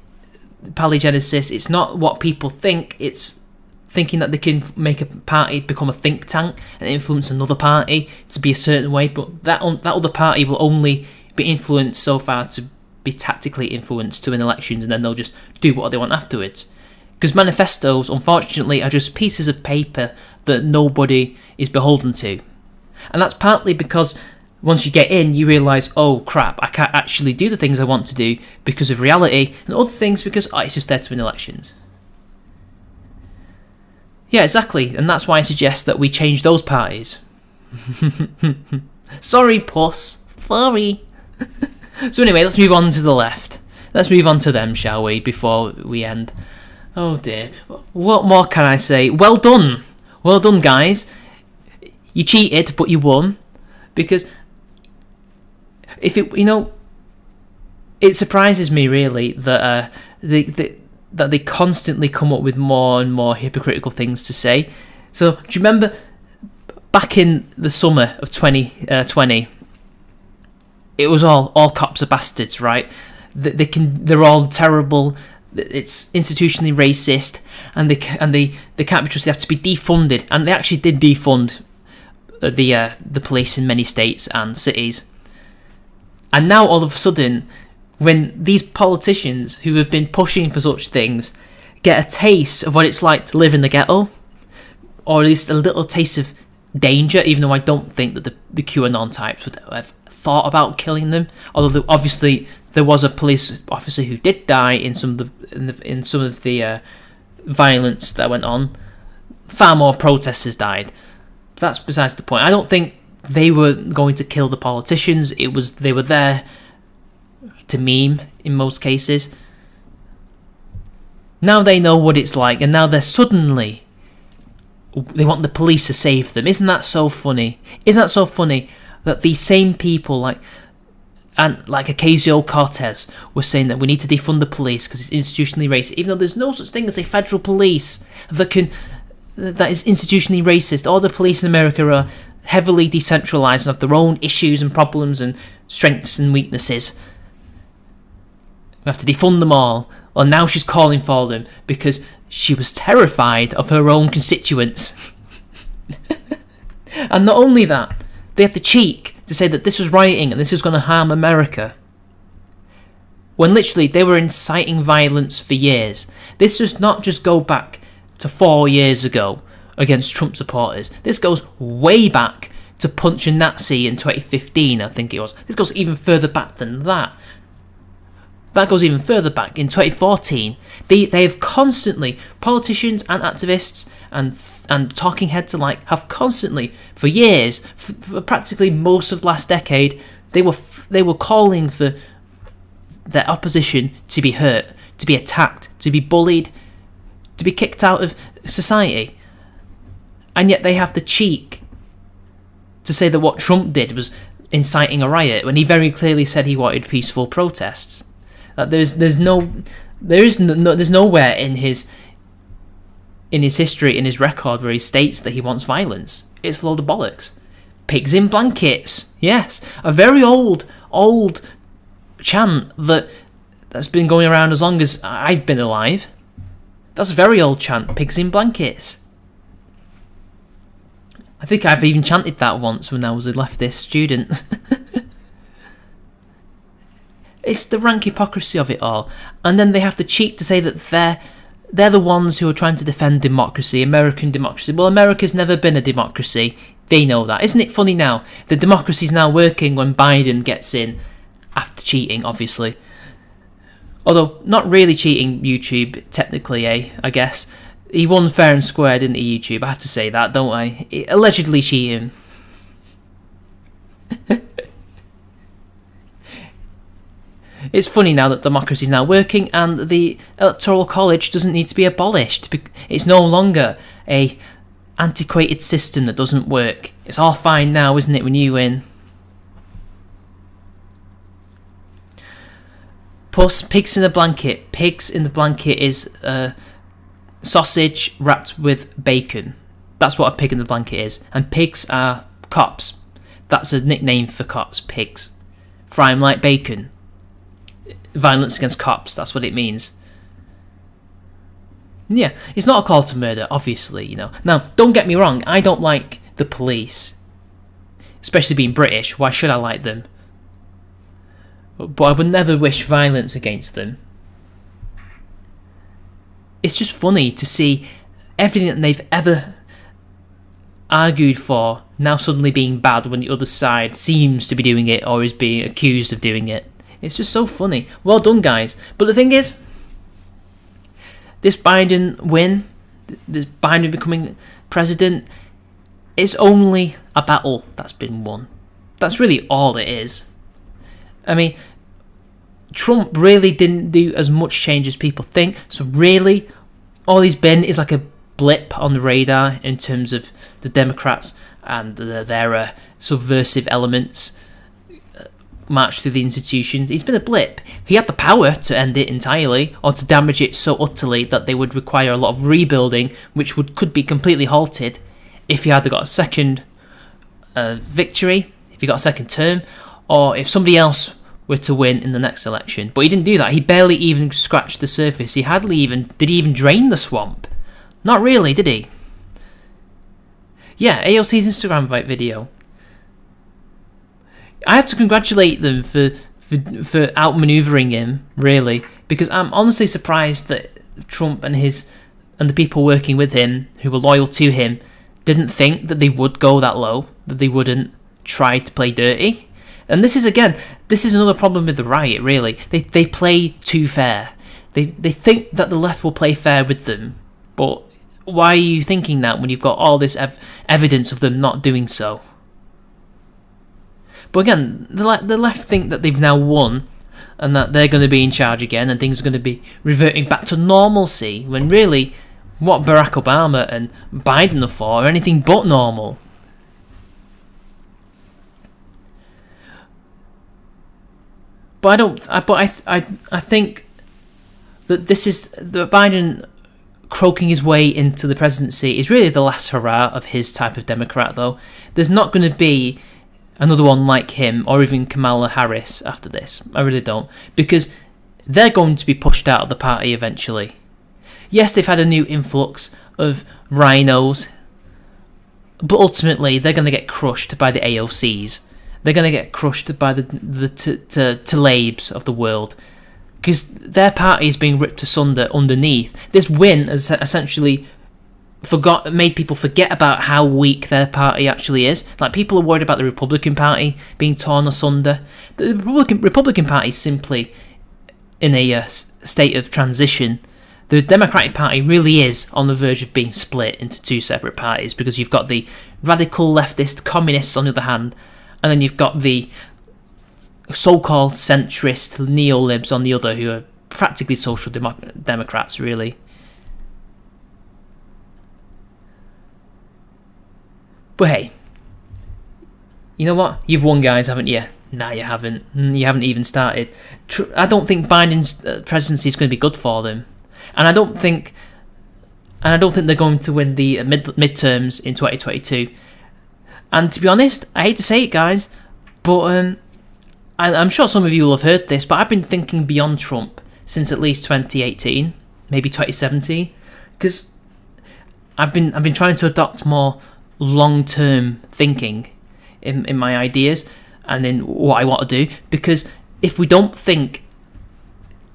Paligenesis, it's not what people think, it's thinking that they can make a party become a think tank and influence another party to be a certain way, but that other party will only be influenced so far to be tactically influenced to win elections, and then they'll just do what they want afterwards. Because manifestos, unfortunately, are just pieces of paper that nobody is beholden to. And that's partly because once you get in, you realise, oh crap, I can't actually do the things I want to do because of reality, and other things because it's just there to win elections. Yeah, exactly, and that's why I suggest that we change those parties. Sorry, puss. Sorry. So anyway, let's move on to the left. Let's move on to them, shall we, before we end. Oh dear. What more can I say? Well done. Well done, guys. You cheated, but you won. Because if it surprises me really that they constantly come up with more and more hypocritical things to say. So do you remember back in the summer of 2020? It was all cops are bastards, right? They're all terrible. It's institutionally racist, and they can't be trusted. They have to be defunded, and they actually did defund the police in many states and cities. And now all of a sudden, when these politicians who have been pushing for such things get a taste of what it's like to live in the ghetto, or at least a little taste of danger, even though I don't think that the QAnon types would have thought about killing them. Although obviously there was a police officer who did die in some of the violence that went on. Far more protesters died. But that's besides the point. I don't think they were going to kill the politicians. They were there to meme in most cases. Now they know what it's like, and now they want the police to save them. Isn't that so funny? Isn't that so funny that these same people like Ocasio-Cortez were saying that we need to defund the police because it's institutionally racist, even though there's no such thing as a federal police that is institutionally racist. All the police in America are heavily decentralized and have their own issues and problems and strengths and weaknesses. We have to defund them all. Well, now she's calling for them because she was terrified of her own constituents. And not only that, they had the cheek to say that this was rioting and this was going to harm America, when literally they were inciting violence for years. This does not just go back to 4 years ago against Trump supporters. This goes way back to punch a Nazi in 2015, I think it was. This goes even further back than that. That goes even further back. In 2014, they have constantly, politicians and activists and talking heads alike, have constantly, for years, for practically most of last decade, they were calling for their opposition to be hurt, to be attacked, to be bullied, to be kicked out of society. And yet they have the cheek to say that what Trump did was inciting a riot, when he very clearly said he wanted peaceful protests. There's nowhere in his history, in his record, where he states that he wants violence. It's a load of bollocks. Pigs in blankets, yes, a very old chant that's been going around as long as I've been alive. That's a very old chant, pigs in blankets. I think I've even chanted that once when I was a leftist student. It's the rank hypocrisy of it all. And then they have the cheek to say that they're the ones who are trying to defend democracy, American democracy. Well, America's never been a democracy. They know that. Isn't it funny now? The democracy's now working when Biden gets in, after cheating, obviously. Although, not really cheating YouTube, technically, I guess. He won fair and square, didn't he, YouTube? I have to say that, don't I? Allegedly cheating. It's funny now that democracy is now working and the Electoral College doesn't need to be abolished. It's no longer a antiquated system that doesn't work. It's all fine now, isn't it, when you win? Plus, pigs in a blanket. Pigs in the blanket is sausage wrapped with bacon. That's what a pig in the blanket is. And pigs are cops. That's a nickname for cops, pigs. Fry 'em like bacon. Violence against cops, that's what it means. Yeah, it's not a call to murder, obviously, you know. Now, don't get me wrong, I don't like the police. Especially being British, why should I like them? But I would never wish violence against them. It's just funny to see everything that they've ever argued for now suddenly being bad when the other side seems to be doing it or is being accused of doing it. It's just so funny. Well done, guys. But the thing is, this Biden win, this Biden becoming president, is only a battle that's been won. That's really all it is. I mean, Trump really didn't do as much change as people think. So really, all he's been is like a blip on the radar in terms of the Democrats and their subversive elements march through the institutions. He's been a blip. He had the power to end it entirely or to damage it so utterly that they would require a lot of rebuilding, which could be completely halted if he either got a second victory, if he got a second term, or if somebody else were to win in the next election. But he didn't do that. He barely even scratched the surface. Did he even drain the swamp? Not really, did he? Yeah, AOC's Instagram video. I have to congratulate them for outmaneuvering him, really, because I'm honestly surprised that Trump and the people working with him, who were loyal to him, didn't think that they would go that low, that they wouldn't try to play dirty. And this is another problem with the right, really. They play too fair. They think that the left will play fair with them, but why are you thinking that when you've got all this evidence of them not doing so? But again, the left think that they've now won and that they're going to be in charge again and things are going to be reverting back to normalcy, when really what Barack Obama and Biden are for are anything but normal. But I think that this is the Biden croaking his way into the presidency is really the last hurrah of his type of Democrat, though. There's not going to be another one like him or even Kamala Harris after this. I really don't. Because they're going to be pushed out of the party eventually. Yes, they've had a new influx of rhinos, but ultimately they're going to get crushed by the AOCs. They're going to get crushed by the Tlaibs of the world, because their party is being ripped asunder underneath. This win has essentially made people forget about how weak their party actually is. Like, people are worried about the Republican Party being torn asunder. The Republican Party is simply in a state of transition. The Democratic Party really is on the verge of being split into two separate parties, because you've got the radical leftist communists on the other hand, and then you've got the so-called centrist neo-libs on the other, who are practically social democrats, really. But hey, you know what? You've won, guys, haven't you? Nah, you haven't. You haven't even started. I don't think Biden's presidency is going to be good for them, and I don't think they're going to win the midterms in 2022. And to be honest, I hate to say it, guys, but I'm sure some of you will have heard this, but I've been thinking beyond Trump since at least 2018, maybe 2017, because I've been trying to adopt more long-term thinking in my ideas and in what I want to do, because if we don't think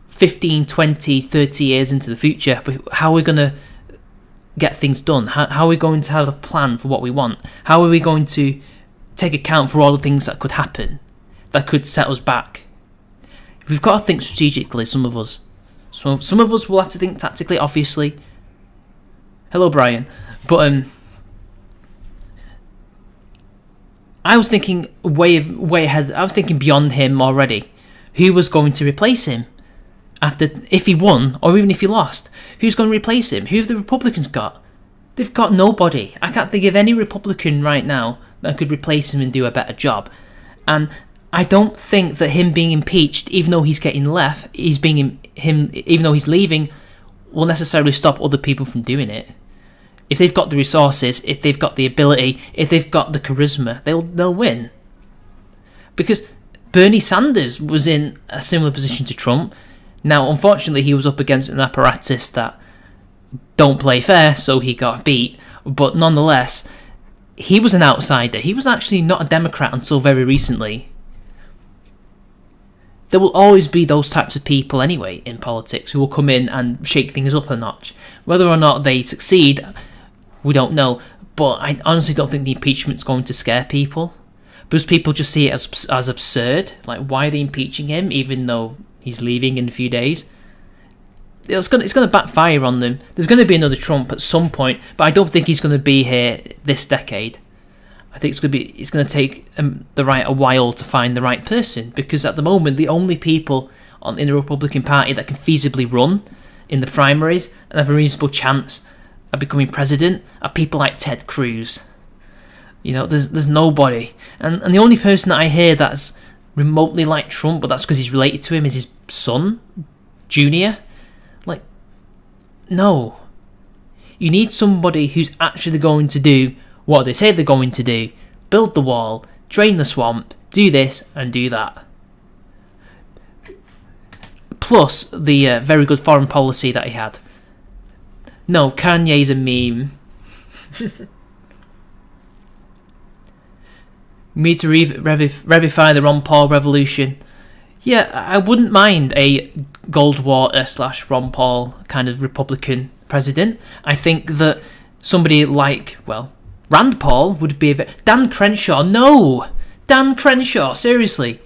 15, 20, 30 years into the future, how are we going to get things done? How are we going to have a plan for what we want? How are we going to take account for all the things that could happen, that could set us back? We've got to think strategically, some of us. So some of us will have to think tactically, obviously. Hello, Brian. But I was thinking way ahead. I was thinking beyond him already. Who was going to replace him? If he won, or even if he lost, who's going to replace him? Who have the Republicans got? They've got nobody. I can't think of any Republican right now that could replace him and do a better job. And I don't think that him being impeached, even though he's getting left, even though he's leaving, will necessarily stop other people from doing it. If they've got the resources, if they've got the ability, if they've got the charisma, they'll win. Because Bernie Sanders was in a similar position to Trump. Now, unfortunately, he was up against an apparatus that don't play fair, so he got beat. But nonetheless, he was an outsider. He was actually not a Democrat until very recently. There will always be those types of people anyway in politics who will come in and shake things up a notch. Whether or not they succeed, we don't know. But I honestly don't think the impeachment's going to scare people, because people just see it as absurd. Like, why are they impeaching him even though he's leaving in a few days? It's going to backfire on them. There's going to be another Trump at some point, but I don't think he's going to be here this decade. I think it's going to take the right a while to find the right person, because at the moment the only people in the Republican Party that can feasibly run in the primaries and have a reasonable chance of becoming president are people like Ted Cruz. You know, there's nobody, and the only person that I hear that's remotely like Trump, but that's because he's related to him, is his son, Junior. Like, no. You need somebody who's actually going to do what they say they're going to do. Build the wall, drain the swamp, do this and do that. Plus the very good foreign policy that he had. No, Kanye's a meme. We need to revivify the Ron Paul revolution. Yeah, I wouldn't mind a Goldwater / Ron Paul kind of Republican president. I think that somebody like, well, Rand Paul would be Dan Crenshaw. No, Dan Crenshaw. Seriously,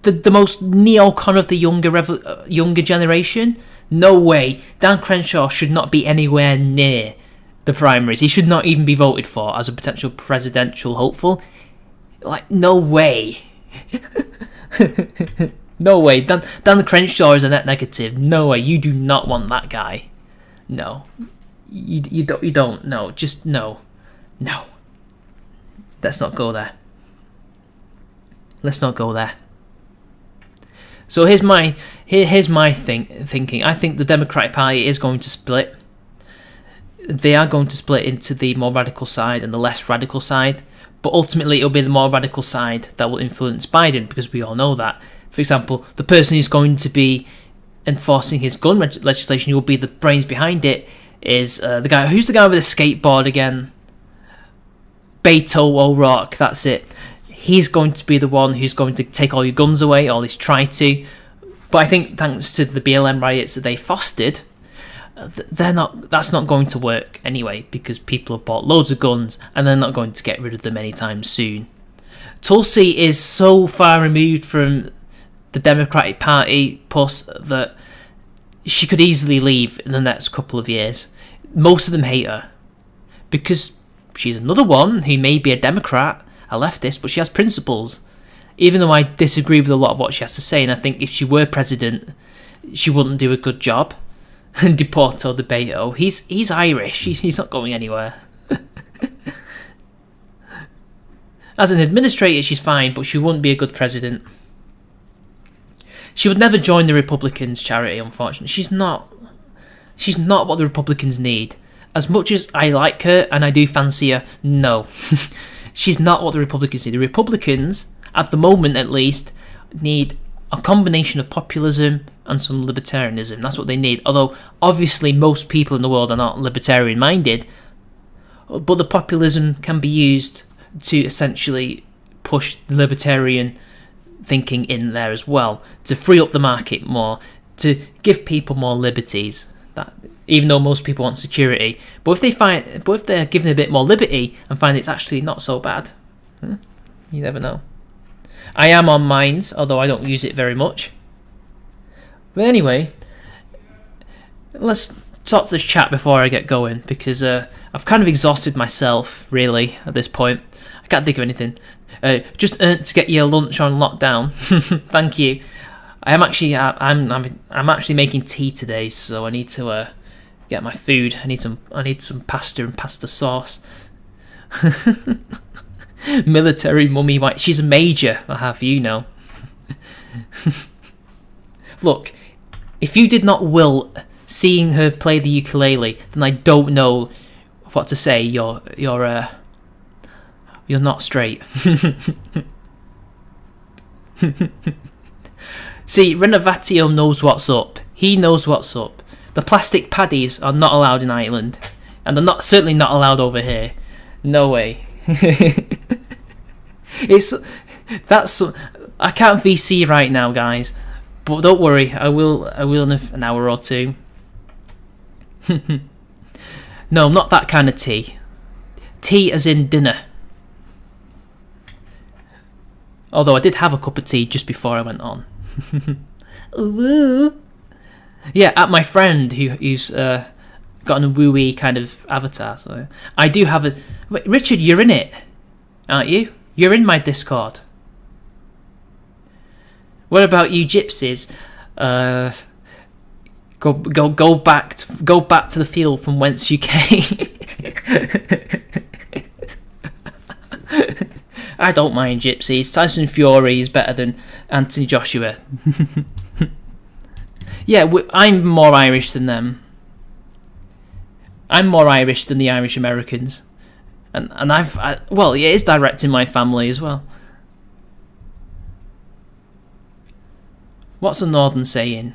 the most neocon of the younger generation. No way. Dan Crenshaw should not be anywhere near the primaries. He should not even be voted for as a potential presidential hopeful. Like, no way. No way. Dan Crenshaw is a net negative. No way. You do not want that guy. No. You don't. No. Just no. No. Let's not go there. Let's not go there. So here's my thinking. I think the Democratic Party is going to split. They are going to split into the more radical side and the less radical side. But ultimately, it'll be the more radical side that will influence Biden, because we all know that. For example, the person who's going to be enforcing his gun legislation, who will be the brains behind it, is the guy. Who's the guy with the skateboard again? Beto O'Rourke. That's it. He's going to be the one who's going to take all your guns away, or at least try to. But I think thanks to the BLM riots that they fostered, that's not going to work anyway, because people have bought loads of guns and they're not going to get rid of them anytime soon. Tulsi is so far removed from the Democratic Party plus that she could easily leave in the next couple of years. Most of them hate her because she's another one who may be a Democrat, a leftist, but she has principles. Even though I disagree with a lot of what she has to say, and I think if she were president, she wouldn't do a good job. And Deporto de Beto, he's Irish. He's not going anywhere. As an administrator, she's fine, but she wouldn't be a good president. She would never join the Republicans' charity, unfortunately. She's not what the Republicans need. As much as I like her and I do fancy her, no. She's not what the Republicans need. The Republicans, at the moment at least, need a combination of populism and some libertarianism. That's what they need. Although, obviously, most people in the world are not libertarian-minded, but the populism can be used to essentially push the libertarian thinking in there as well, to free up the market more, to give people more liberties. That, even though most people want security, but if they're given a bit more liberty and find it's actually not so bad, you never know. I am on Minds, although I don't use it very much. But anyway, let's talk to this chat before I get going, because I've kind of exhausted myself, really, at this point. I can't think of anything. Just earned to get your lunch on lockdown. Thank you. I'm actually making tea today, so I need to get my food. I need some pasta and pasta sauce. Military mummy white. She's a major, I'll have you know. Look, if you did not will seeing her play the ukulele, then I don't know what to say. You're not straight. See, Renovatio knows what's up. He knows what's up. The plastic paddies are not allowed in Ireland, and they're certainly not allowed over here. No way. I can't VC right now, guys, but don't worry, I will in an hour or two. No, not that kind of tea. Tea as in dinner. Although I did have a cup of tea just before I went on. Ooh. Yeah, at my friend who's got a woo-y kind of avatar. So I do have a... Wait, Richard, you're in it, aren't you? You're in my Discord. What about you gypsies? Go back to the field from whence you came. I don't mind gypsies. Tyson Fury is better than Anthony Joshua. Yeah, I'm more Irish than them. I'm more Irish than the Irish Americans. And well, it is direct in my family as well. What's a northern saying?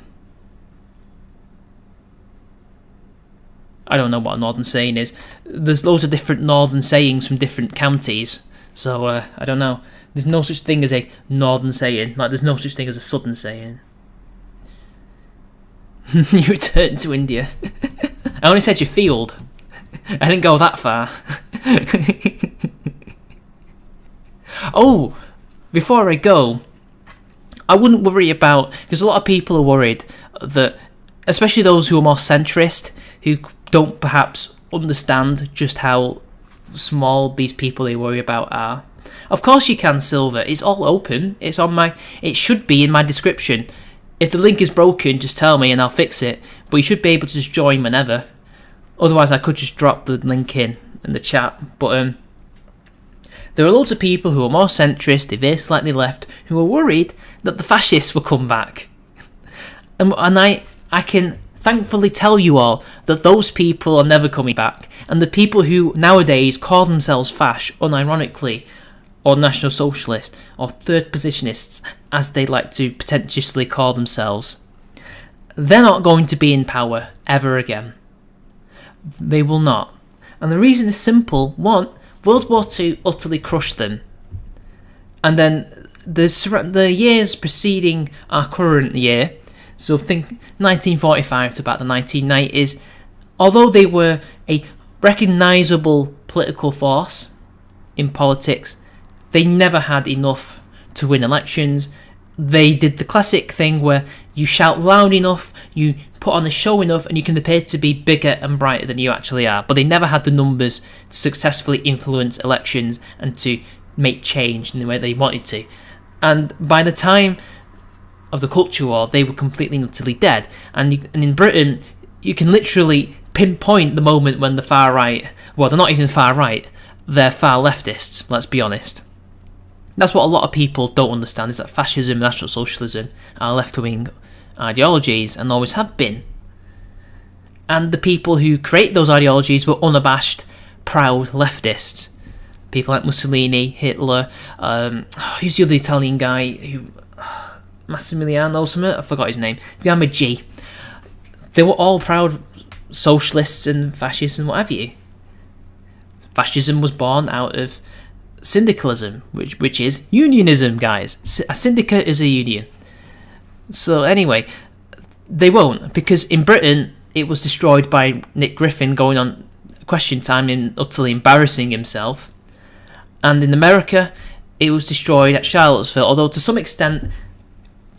I don't know what a northern saying is. There's loads of different northern sayings from different counties. So, I don't know. There's no such thing as a northern saying. Like, there's no such thing as a southern saying. You returned to India. I only said you field. I didn't go that far. Oh, before I go, I wouldn't worry about, because a lot of people are worried that, especially those who are more centrist, who don't perhaps understand just how small these people they worry about are. Of course you can, Silver. It's all open. It should be in my description. If the link is broken, just tell me and I'll fix it. But you should be able to just join whenever. Otherwise, I could just drop the link in the chat. But there are loads of people who are more centrist, they veer slightly left, who are worried that the fascists will come back. And I can thankfully tell you all that those people are never coming back. And the people who nowadays call themselves fash, unironically, or National Socialist, or third positionists, as they like to pretentiously call themselves, they're not going to be in power ever again. They will not. And the reason is simple. One, World War II utterly crushed them. And then the years preceding our current year, so think 1945 to about the 1990s, although they were a recognisable political force in politics, they never had enough to win elections. They did the classic thing where you shout loud enough, you put on a show enough, and you can appear to be bigger and brighter than you actually are. But they never had the numbers to successfully influence elections and to make change in the way they wanted to. And by the time of the culture war, they were completely and utterly dead. And in Britain, you can literally pinpoint the moment when the far right, well, they're not even far right, they're far leftists, let's be honest. That's what a lot of people don't understand, is that fascism, National Socialism are left-wing ideologies and always have been. And the people who create those ideologies were unabashed, proud leftists. People like Mussolini, Hitler, who's the other Italian guy who... Massimiliano something? I forgot his name. Began with G. They were all proud socialists and fascists and what have you. Fascism was born out of syndicalism, which is unionism, guys. A syndicate is a union. So anyway, they won't, because in Britain it was destroyed by Nick Griffin going on Question Time and utterly embarrassing himself. And in America, it was destroyed at Charlottesville, although to some extent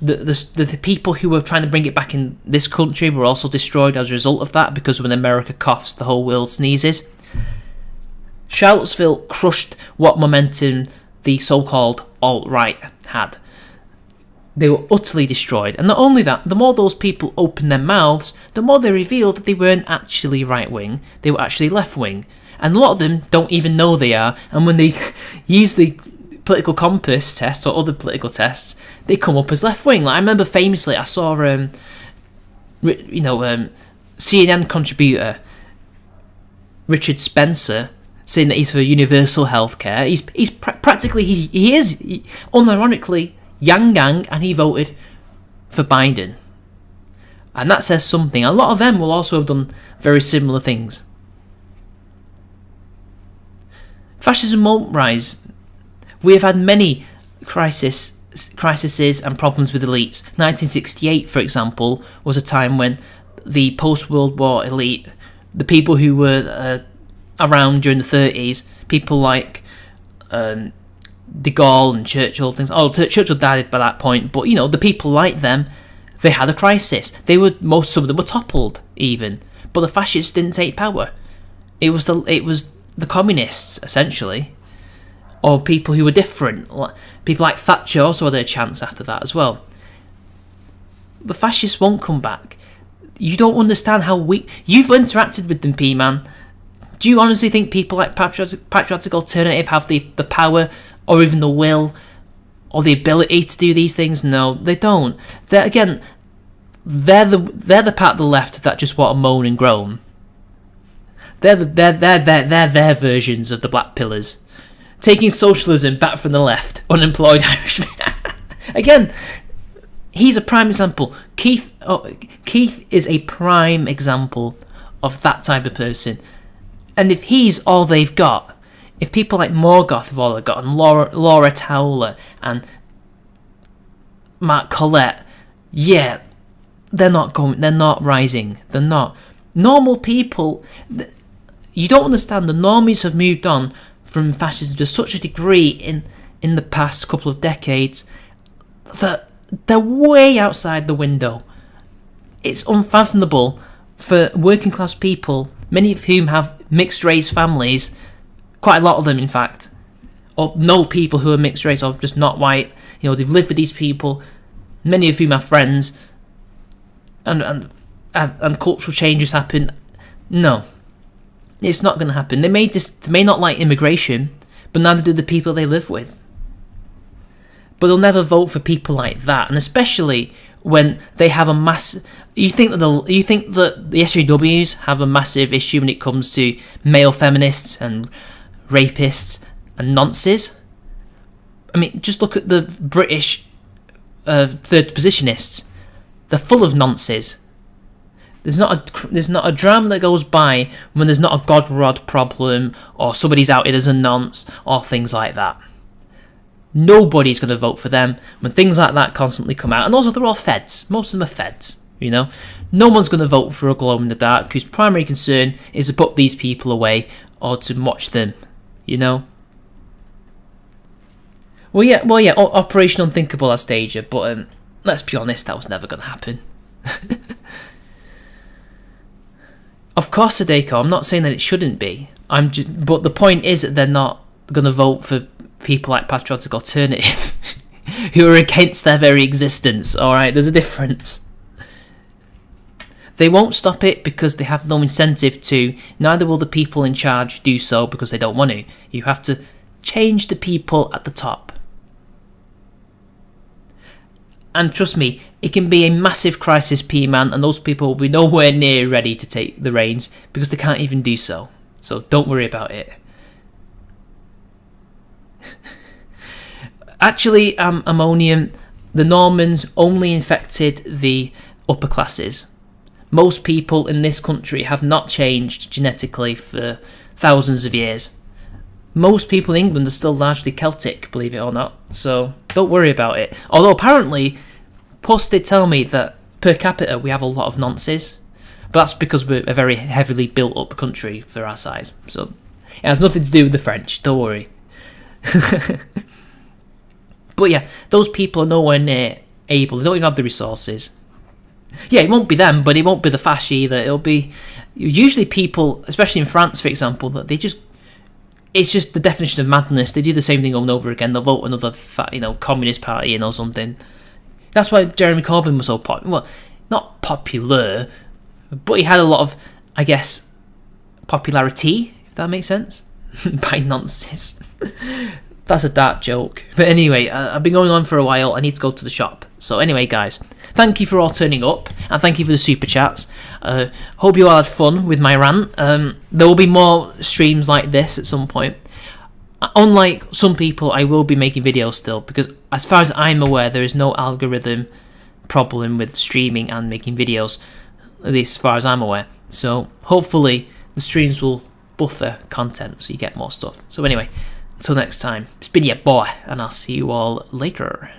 the people who were trying to bring it back in this country were also destroyed as a result of that, because when America coughs, the whole world sneezes. Charlottesville crushed what momentum the so-called alt-right had. They were utterly destroyed. And not only that, the more those people opened their mouths, the more they revealed that they weren't actually right-wing, they were actually left-wing. And a lot of them don't even know they are, and when they use the political compass test or other political tests, they come up as left-wing. Like, I remember famously, I saw CNN contributor Richard Spencer saying that he's for universal healthcare. He's practically he is unironically Yang Gang, and he voted for Biden, and that says something. A lot of them will also have done very similar things. Fascism won't rise. We have had many crises and problems with elites. 1968, for example, was a time when the post-World War elite, the people who were around during the 30s, people like de Gaulle and Churchill, things. Oh, Churchill died by that point, but the people like them, they had a crisis. Some of them were toppled even, but the fascists didn't take power. It was the communists essentially, or people who were different. People like Thatcher also had their chance after that as well. The fascists won't come back. You don't understand how weak... You've interacted with them, P-Man. Do you honestly think people like Patriotic Alternative have the power or even the will or the ability to do these things? No, they don't. They're the part of the left that just want to moan and groan. They're their versions of the Black Pillars. Taking socialism back from the left. Unemployed Irishmen. Again, he's a prime example. Keith is a prime example of that type of person. And if he's all they've got, if people like Morgoth have all they've got, and Laura Towler and Mark Collette, yeah, they're not rising. They're not. Normal people, You don't understand. The normies have moved on from fascism to such a degree in the past couple of decades that they're way outside the window. It's unfathomable for working class people, many of whom have mixed race families, quite a lot of them in fact, or know people who are mixed race or just not white. They've lived with these people, many of whom are friends, and cultural changes happen. No, it's not going to happen. They may not like immigration, but neither do the people they live with. But they'll never vote for people like that, and especially when they have a mass. You think that the SJWs have a massive issue when it comes to male feminists and rapists and nonces? I mean, just look at the British third positionists. They're full of nonces. There's not a drama that goes by when there's not a God Rod problem or somebody's outed as a nonce or things like that. Nobody's going to vote for them when things like that constantly come out. And also, they're all feds. Most of them are feds, No one's going to vote for a glow-in-the-dark whose primary concern is to put these people away or to watch them, Well, yeah, Operation Unthinkable as stager, but let's be honest, that was never going to happen. Of course, Sadeko, I'm not saying that it shouldn't be. But the point is that they're not going to vote for people like Patriotic Alternative who are against their very existence. All right, there's a difference. They won't stop it because they have no incentive to. Neither will the people in charge do so because they don't want to. You have to change the people at the top. And trust me, it can be a massive crisis, P-Man, and those people will be nowhere near ready to take the reins because they can't even do so. So don't worry about it. Actually, ammonium, the Normans only infected the upper classes. Most people in this country have not changed genetically for thousands of years. Most people in England are still largely Celtic, believe it or not, so don't worry about it. Although apparently, Puss did tell me that per capita we have a lot of nonces, but that's because we're a very heavily built up country for our size, so it has nothing to do with the French, don't worry. But yeah, those people are nowhere near able, they don't even have the resources. Yeah, it won't be them, but it won't be the fasci either. It'll be usually people, especially in France, for example, that it's just the definition of madness. They do the same thing over and over again. They'll vote another, communist party in or something. That's why Jeremy Corbyn was so popular. Well, not popular, but he had a lot of, I guess, popularity, if that makes sense. By nonsense. That's a dark joke. But anyway, I've been going on for a while. I need to go to the shop. So anyway, guys, thank you for all turning up, and thank you for the super chats. Hope you all had fun with my rant. There will be more streams like this at some point. Unlike some people, I will be making videos still, because as far as I'm aware, there is no algorithm problem with streaming and making videos, at least as far as I'm aware. So hopefully the streams will buffer content so you get more stuff. So anyway, until next time, it's been your boy, and I'll see you all later.